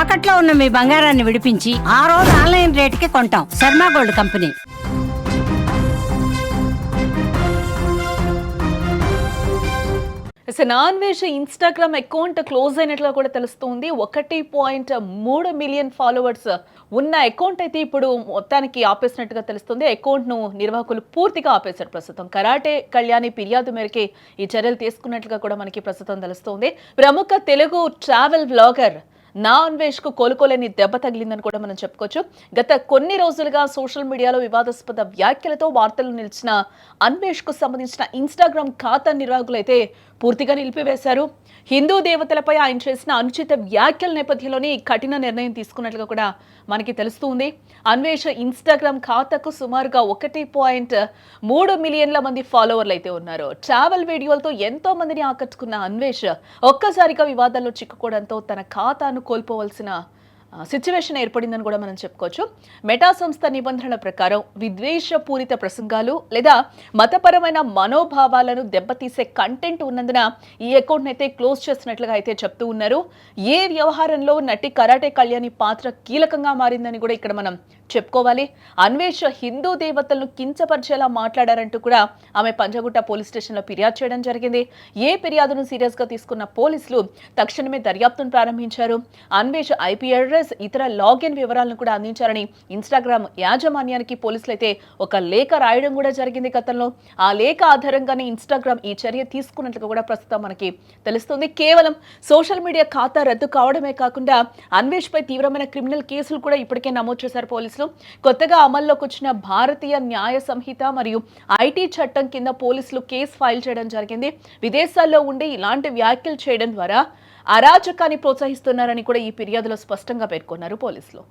తాకట్లో ఉన్న మీ బంగారాన్ని విడిపించి ఆ రోజు ఆన్లైన్ రేటుకి కొంటాం. Sharma gold company. నాన్వేష్ ఇన్స్టాగ్రామ్ అకౌంట్ క్లోజ్ అయినట్లుగా కూడా తెలుస్తుంది. 1.3 మిలియన్ ఫాలోవర్స్ ఉన్న అకౌంట్ అయితే ఇప్పుడు మొత్తానికి ఆపేసినట్టుగా తెలుస్తుంది. అకౌంట్ ను నిర్వాహకులు పూర్తిగా ఆపేశారు. ప్రస్తుతం కరాటే కళ్యాణి ఫిర్యాదు మేరకే ఈ చర్యలు తీసుకున్నట్లుగా కూడా మనకి ప్రస్తుతం తెలుస్తుంది. ప్రముఖ తెలుగు ట్రావెల్ బ్లాగర్ నా అన్వేష్ కు కోలుకోలేని దెబ్బ తగిలిందని కూడా మనం చెప్పుకోవచ్చు. గత కొన్ని రోజులుగా సోషల్ మీడియాలో వివాదాస్పద వ్యాఖ్యలతో వార్తలు నిలిచిన అన్వేష్ కు సంబంధించిన ఇన్స్టాగ్రామ్ ఖాతా నిర్వాహకులు అయితే పూర్తిగా నిలిపివేశారు. హిందూ దేవతలపై ఆయన చేసిన అనుచిత వ్యాఖ్యల నేపథ్యంలోనే కఠిన నిర్ణయం తీసుకున్నట్లుగా కూడా మనకి తెలుస్తుంది. అన్వేష్ ఇన్స్టాగ్రామ్ ఖాతాకు సుమారుగా 1.3 మిలియన్ల మంది ఫాలోవర్లు అయితే ఉన్నారు. ట్రావెల్ వీడియోలతో ఎంతో మందిని ఆకట్టుకున్న అన్వేష్ ఒక్కసారిగా వివాదాల్లో చిక్కుకోవడంతో తన ఖాతాను కోల్పోవలసిన సిచ్యువేషన్ ఏర్పడిందని కూడా మనం చెప్పుకోవచ్చు. మెటా సంస్థ నిబంధనల ప్రకారం విద్వేషపూరిత ప్రసంగాలు లేదా మతపరమైన మనోభావాలను దెబ్బతీసే కంటెంట్ ఉన్నందున ఈ అకౌంట్ అయితే క్లోజ్ చేసినట్లుగా అయితే చెప్తూ ఉన్నారు. ఏ వ్యవహారంలో నటి కరాటే కళ్యాణి పాత్ర కీలకంగా మారిందని కూడా ఇక్కడ మనం చెప్పుకోవాలి. అన్వేష్ హిందూ దేవతలను కించపరిచేలా మాట్లాడారంటూ కూడా ఆమె పంజగుట్ట పోలీస్ స్టేషన్లో ఫిర్యాదు చేయడం జరిగింది. ఏ ఫిర్యాదును సీరియస్ గా తీసుకున్న పోలీసులు తక్షణమే దర్యాప్తును ప్రారంభించారు. అన్వేష్ ఐపీ అడ్రస్ ఇతర లాగిన్ వివరాలను కూడా అందించారని ఇన్స్టాగ్రామ్ యాజమాన్యానికి పోలీసులు అయితే ఒక లేఖ రాయడం కూడా జరిగింది గతంలో. ఆ లేఖ ఆధారంగానే ఇన్స్టాగ్రామ్ ఈ చర్య తీసుకున్నట్లుగా కూడా ప్రస్తుతం మనకి తెలుస్తుంది. కేవలం సోషల్ మీడియా ఖాతా రద్దు కావడమే కాకుండా అన్వేష్ పై తీవ్రమైన క్రిమినల్ కేసులు కూడా ఇప్పటికే నమోదు చేశారు పోలీసులు. కొత్తగా అమల్లోకి వచ్చిన భారతీయ న్యాయ సంహిత మరియు ఐటీ చట్టం కింద పోలీసులు కేసు ఫైల్ చేయడం జరిగింది. విదేశాల్లో ఉండి ఇలాంటి వ్యాఖ్యలు చేయడం ద్వారా అరాచకాన్ని ప్రోత్సహిస్తున్నారని కూడా ఈ ఫిర్యాదులో స్పష్టంగా పేర్కొన్నారు పోలీసులు.